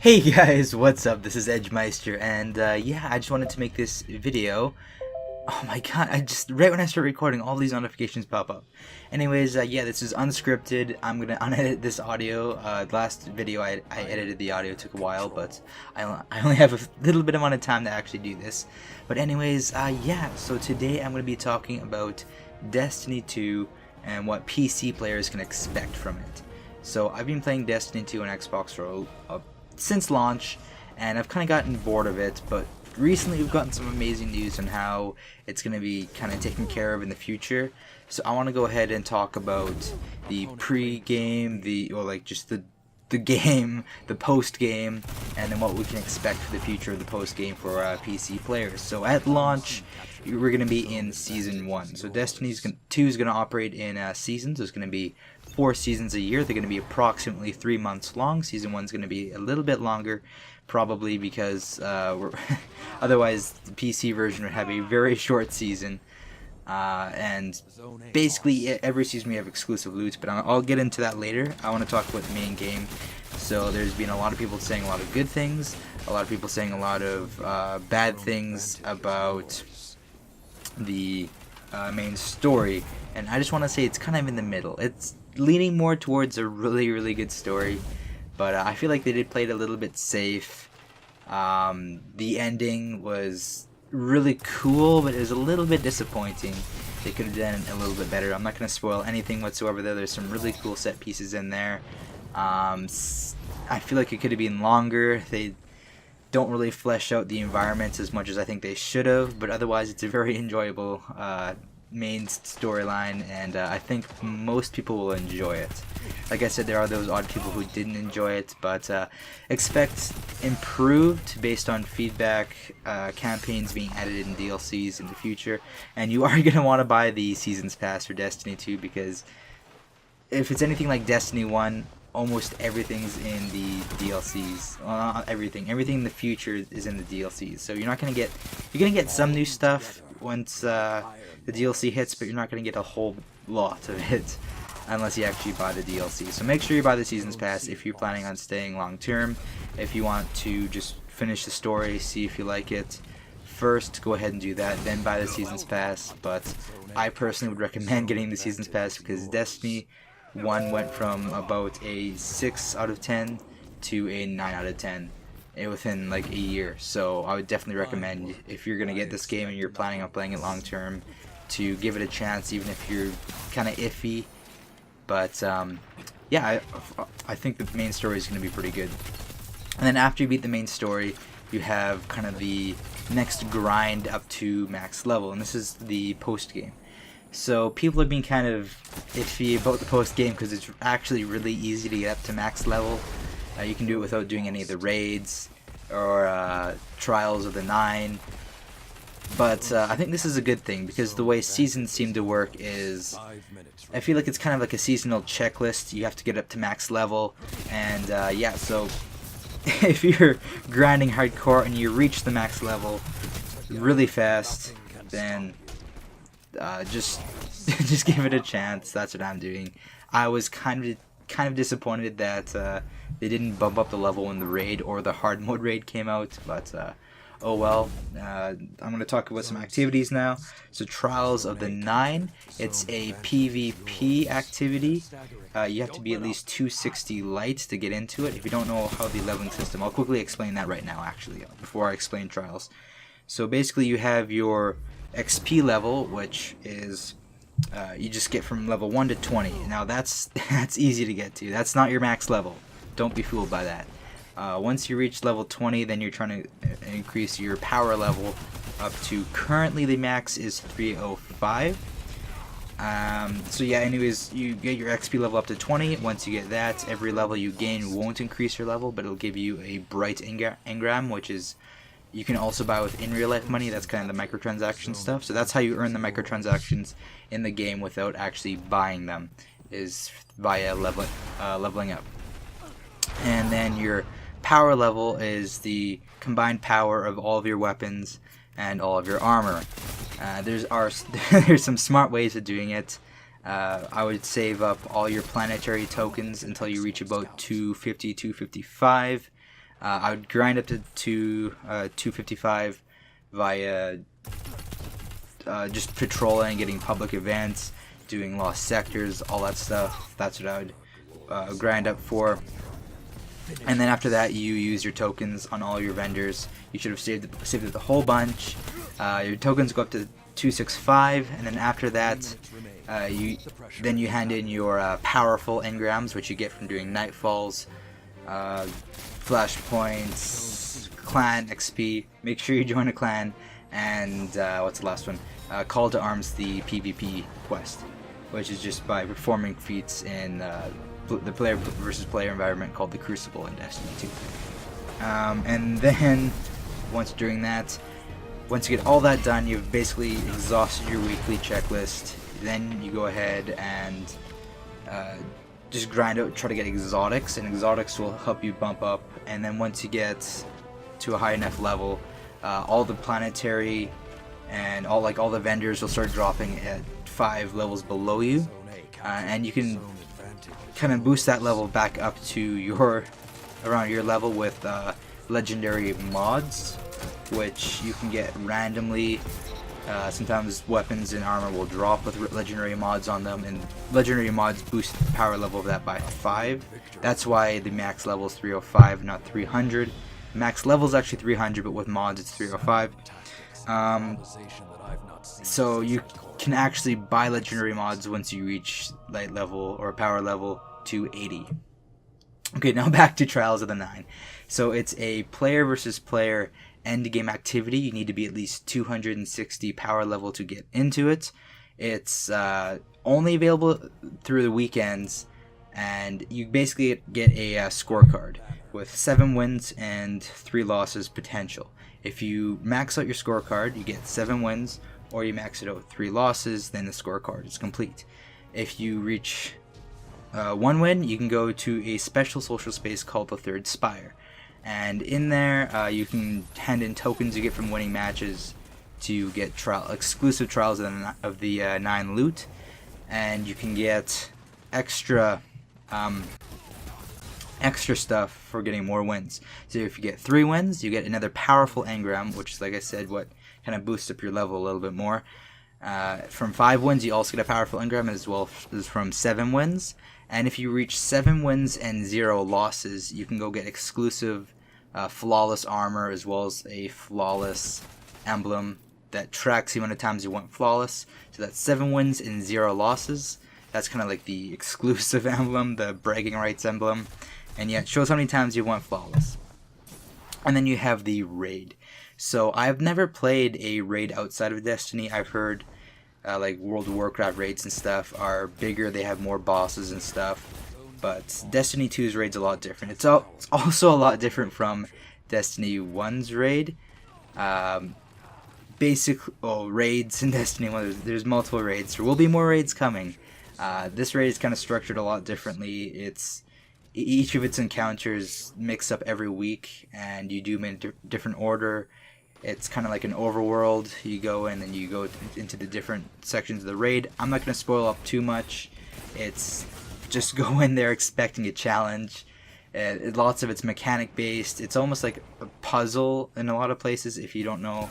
Hey guys, what's up? This is Edgemeister, and yeah, I just wanted to make this video. Oh my god, right when I start recording, all these notifications pop up. Anyways, yeah, this is unscripted. I'm gonna unedit this audio. The last video I edited the audio, took a while, but I only have a little bit amount of time to actually do this. But anyways, yeah, so today I'm gonna be talking about Destiny 2 and what PC players can expect from it. So I've been playing Destiny 2 on Xbox for since launch, and I've kind of gotten bored of it, but recently we've gotten some amazing news on how it's going to be kind of taken care of in the future. So I want to go ahead and talk about the pre-game, just the game, the post-game, and then what we can expect for the future of the post-game for PC players. So at launch, we're going to be in Season 1. So Destiny 2 is going to operate in seasons. There's going to be 4 seasons a year. They're going to be approximately 3 months long. Season 1 is going to be a little bit longer, probably because otherwise the PC version would have a very short season. And basically every season we have exclusive loot, but I'll get into that later. I want to talk about the main game. So there's been a lot of people saying a lot of good things, a lot of people saying a lot of bad things about the main story, and I just want to say it's kind of in the middle. It's leaning more towards a really good story, but I feel like they did play it a little bit safe. The ending was really cool, but it was a little bit disappointing. They could have done it a little bit better. I'm not going to spoil anything whatsoever though. There's some really cool set pieces in there. I feel like it could have been longer. They don't really flesh out the environments as much as I think they should have, but otherwise it's a very enjoyable main storyline, and I think most people will enjoy it. Like I said, there are those odd people who didn't enjoy it, but expect improved based on feedback, campaigns being added in DLCs in the future, and you are going to want to buy the Seasons Pass for Destiny 2, because if it's anything like Destiny 1, almost everything's in the DLCs. Well, not everything in the future is in the DLCs, so you're gonna get some new stuff once the DLC hits, but you're not gonna get a whole lot of it unless you actually buy the DLC. So make sure you buy the Seasons Pass if you're planning on staying long term. If you want to just finish the story, see if you like it first, go ahead and do that, then buy the Seasons Pass. But I personally would recommend getting the Seasons Pass because Destiny 1 went from about a 6 out of 10 to a 9 out of 10 within like a year. So I would definitely recommend, if you're gonna get this game and you're planning on playing it long term, to give it a chance, even if you're kind of iffy. But yeah, I think the main story is gonna be pretty good. And then after you beat the main story, you have kind of the next grind up to max level, and this is the post game. So people have been kind of iffy about the post game because it's actually really easy to get up to max level. You can do it without doing any of the raids or trials of the 9. But I think this is a good thing, because the way seasons seem to work is, I feel like it's kind of like a seasonal checklist. You have to get up to max level, and yeah, so if you're grinding hardcore and you reach the max level really fast, then just give it a chance. That's what I'm doing. I was kind of disappointed that they didn't bump up the level when the raid or the hard mode raid came out, but oh well. I'm going to talk about some activities now. So Trials of the 9, it's a PvP activity. You have to be at least 260 light to get into it. If you don't know how the leveling system, I'll quickly explain that right now, actually, before I explain Trials. So basically you have your XP level, which is you just get from level 1 to 20. Now that's easy to get to. That's not your max level. Don't be fooled by that. Once you reach level 20, then you're trying to increase your power level up to, currently the max is 305. So yeah, anyways, you get your XP level up to 20. Once you get that, every level you gain won't increase your level, but it'll give you a bright engram, which is, you can also buy with in real life money. That's kind of the microtransaction stuff. So that's how you earn the microtransactions in the game without actually buying them, is via leveling up. And then your power level is the combined power of all of your weapons and all of your armor. There's some smart ways of doing it. I would save up all your planetary tokens until you reach about 250, 255. I would grind up to 255 via just patrolling, getting public events, doing lost sectors, all that stuff. That's what I would grind up for. And then after that, you use your tokens on all your vendors. You should have saved it a whole bunch. Your tokens go up to 265, and then after that, you hand in your powerful engrams, which you get from doing nightfalls, flashpoints, clan XP. Make sure you join a clan, and what's the last one? Call to Arms, the PvP quest, which is just by performing feats in the player versus player environment called the Crucible in Destiny 2. And then once doing that, once you get all that done, you've basically exhausted your weekly checklist. Then you go ahead and just grind out, try to get exotics, and exotics will help you bump up. And then once you get to a high enough level, all the planetary and all the vendors will start dropping at 5 levels below you, and you can kind of boost that level back up to around your level with legendary mods, which you can get randomly. Sometimes weapons and armor will drop with legendary mods on them, and legendary mods boost the power level of that by 5. That's why the max level is 305, not 300. Max level is actually 300, but with mods it's 305. So you can actually buy legendary mods once you reach light level or power level 280. Okay, now back to Trials of the Nine. So it's a player versus player end game activity. You need to be at least 260 power level to get into it. It's only available through the weekends, and you basically get a scorecard with 7 wins and 3 losses potential. If you max out your scorecard, you get 7 wins, or you max it out with 3 losses, then the scorecard is complete. If you reach 1 win, you can go to a special social space called the Third Spire. And in there, you can hand in tokens you get from winning matches to get exclusive Trials of the 9 loot, and you can get extra stuff for getting more wins. So if you get 3 wins, you get another powerful engram, which is, like I said, what kind of boosts up your level a little bit more. From 5 wins, you also get a powerful engram, as well as from 7 wins. And if you reach 7 wins and 0 losses, you can go get exclusive flawless armor, as well as a flawless emblem that tracks the amount of times you went flawless. So that's 7 wins and 0 losses. That's kind of like the exclusive emblem, the bragging rights emblem. And yeah, it shows how many times you went flawless. And then you have the raid. So I've never played a raid outside of Destiny. I've heard like World of Warcraft raids and stuff are bigger, they have more bosses and stuff. But Destiny 2's raid's a lot different. It's also a lot different from Destiny 1's raid. Raids in Destiny 1, there's multiple raids. There will be more raids coming. This raid is kind of structured a lot differently. Each of its encounters mix up every week, and you do them in different order. It's kind of like an overworld. You go in and you go into the different sections of the raid. I'm not going to spoil up too much. It's just go in there expecting a challenge. Lots of it's mechanic based. It's almost like a puzzle in a lot of places if you don't know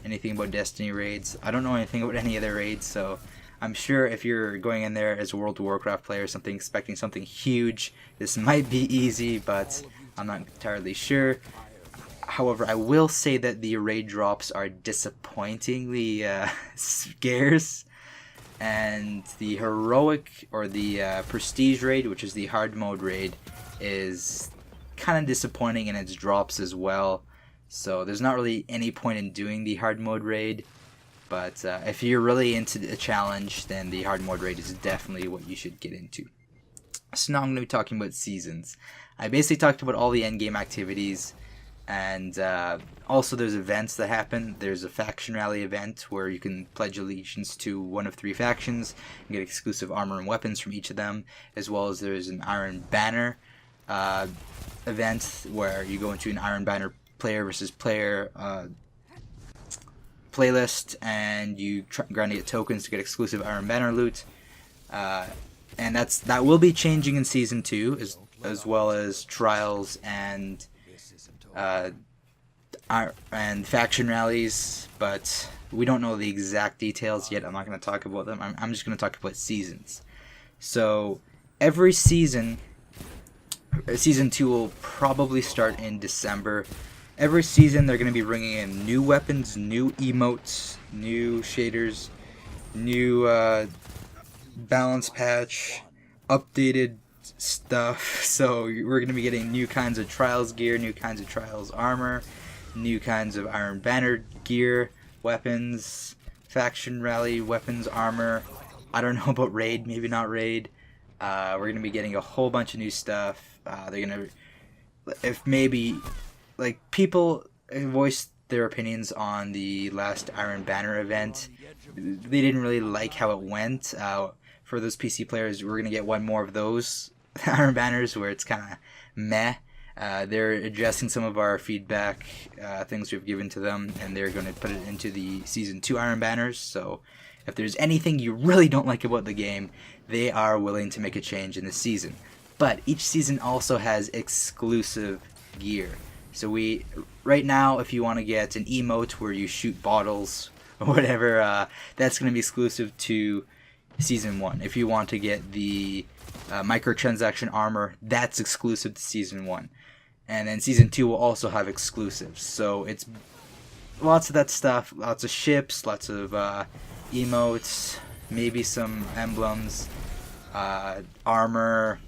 anything about Destiny raids. I don't know anything about any other raids, so I'm sure if you're going in there as a World of Warcraft player, expecting something huge, this might be easy, but I'm not entirely sure. However, I will say that the raid drops are disappointingly scarce, and the heroic or the prestige raid, which is the hard mode raid, is kind of disappointing in its drops as well. So there's not really any point in doing the hard mode raid. But if you're really into the challenge, then the hard mode raid is definitely what you should get into. So now I'm going to be talking about seasons. I basically talked about all the endgame activities, and also there's events that happen. There's a faction rally event where you can pledge allegiance to one of 3 factions and get exclusive armor and weapons from each of them, as well as there's an Iron Banner event where you go into an Iron Banner player versus player playlist, and you grind to get tokens to get exclusive Iron Banner loot, and that will be changing in Season 2, as well as Trials and and faction rallies, but we don't know the exact details yet. I'm not going to talk about them. I'm just going to talk about seasons. So every season, season 2 will probably start in December. Every season they're going to be bringing in new weapons, new emotes, new shaders, new balance patch, updated stuff. So we're going to be getting new kinds of Trials gear, new kinds of Trials armor, new kinds of Iron Banner gear, weapons, faction rally weapons, armor. I don't know about raid, maybe not raid. We're going to be getting a whole bunch of new stuff. They're going to, if maybe, like, people voiced their opinions on the last Iron Banner event. They didn't really like how it went. For those PC players, we're going to get one more of those Iron Banners where it's kind of meh. They're addressing some of our feedback, things we've given to them, and they're going to put it into the Season 2 Iron Banners. So if there's anything you really don't like about the game, they are willing to make a change in the season. But each season also has exclusive gear. So right now, if you want to get an emote where you shoot bottles or whatever, that's going to be exclusive to Season 1. If you want to get the microtransaction armor, that's exclusive to Season 1. And then Season 2 will also have exclusives. So it's lots of that stuff, lots of ships, lots of emotes, maybe some emblems, armor,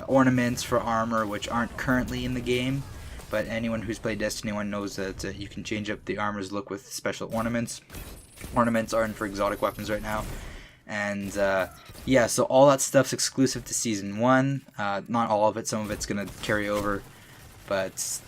ornaments for armor, which aren't currently in the game. But anyone who's played Destiny 1 knows that you can change up the armor's look with special ornaments. Ornaments aren't for exotic weapons right now. And yeah, so all that stuff's exclusive to Season 1. Not all of it, some of it's going to carry over. But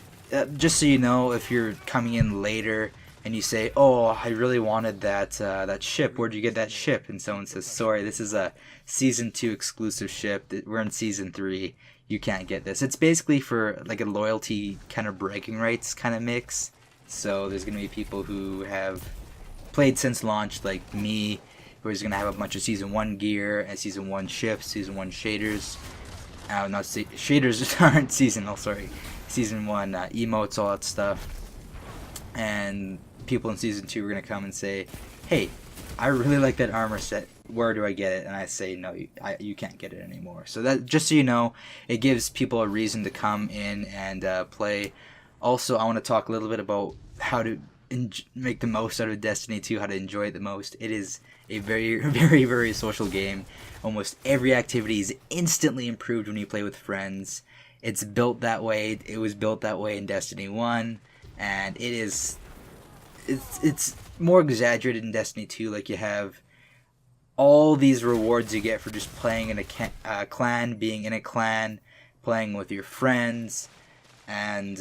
just so you know, if you're coming in later and you say, oh, I really wanted that ship, where'd you get that ship? And someone says, sorry, this is a Season 2 exclusive ship. We're in Season 3. You can't get this. It's basically for like a loyalty kind of bragging rights kind of mix. So there's going to be people who have played since launch, like me, who's going to have a bunch of Season 1 gear and Season 1 ships, Season 1 shaders. Shaders aren't seasonal, sorry. Season 1 emotes, all that stuff. And people in Season 2 are going to come and say, hey, I really like that armor set. Where do I get it? And I say, no, you can't get it anymore. So that, just so you know, it gives people a reason to come in and play. Also, I want to talk a little bit about how to make the most out of Destiny 2, how to enjoy it the most. It is a very, very, very social game. Almost every activity is instantly improved when you play with friends. It's built that way. It was built that way in Destiny 1, and it's more exaggerated in Destiny 2. Like, you have all these rewards you get for just playing in a clan, being in a clan, playing with your friends, and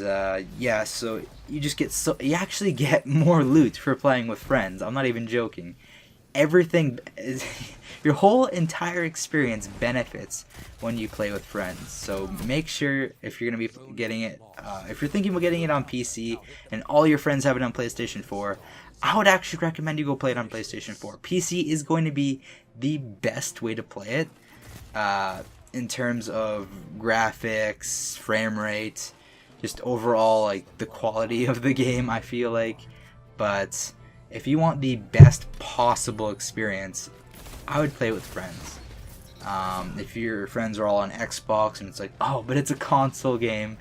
yeah, so you actually get more loot for playing with friends. I'm not even joking. Everything is, your whole entire experience benefits when you play with friends. So make sure, if you're going to be getting it, if you're thinking about getting it on PC and all your friends have it on PlayStation 4, I would actually recommend you go play it on PlayStation 4. PC is going to be the best way to play it in terms of graphics, frame rate, just overall, like, the quality of the game, I feel like. But if you want the best possible experience, I would play with friends. If your friends are all on Xbox and it's like, oh, but it's a console game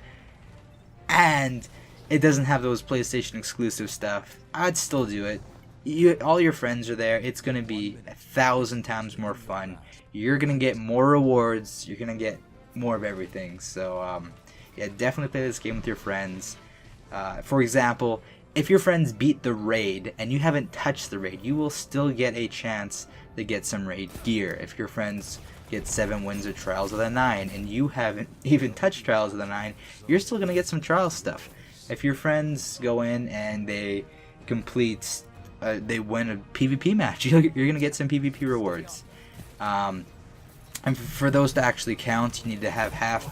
and it doesn't have those PlayStation exclusive stuff, I'd still do it. All your friends are there. It's going to be 1,000 times more fun. You're going to get more rewards. You're going to get more of everything. So, yeah, definitely play this game with your friends. For example, if your friends beat the raid and you haven't touched the raid, you will still get a chance to get some raid gear. If your friends get 7 wins of Trials of the 9 and you haven't even touched Trials of the 9, you're still going to get some Trials stuff. If your friends go in and they complete, they win a PvP match, you're going to get some PvP rewards. And for those to actually count, you need to have half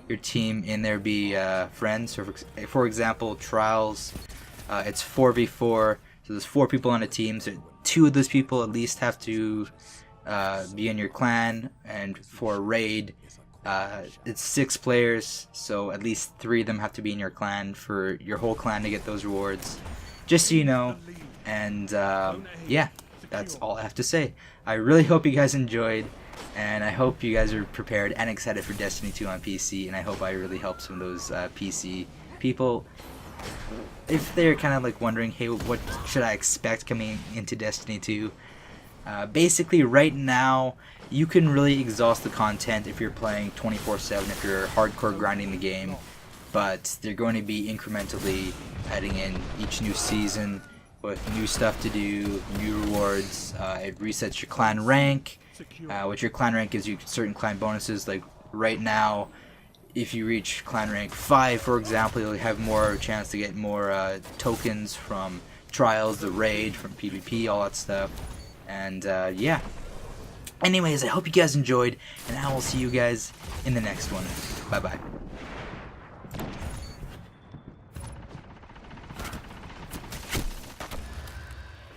your team in there be friends. So for example, Trials, it's 4v4, so there's 4 people on a team, so 2 of those people at least have to be in your clan. And for a raid, It's 6 players, so at least 3 of them have to be in your clan for your whole clan to get those rewards. Just so you know. And yeah, that's all I have to say. I really hope you guys enjoyed, and I hope you guys are prepared and excited for Destiny 2 on PC, and I hope I really helped some of those PC people. If they're kind of like wondering, hey, what should I expect coming into Destiny 2? Basically, right now, you can really exhaust the content if you're playing 24/7, if you're hardcore grinding the game, but they're going to be incrementally adding in each new season with new stuff to do, new rewards. It resets your clan rank, which your clan rank gives you certain clan bonuses. Like right now, if you reach clan rank 5, for example, you'll have more chance to get more tokens from trials, the raid, from PvP, all that stuff. And yeah. Anyways, I hope you guys enjoyed, and I will see you guys in the next one. Bye bye.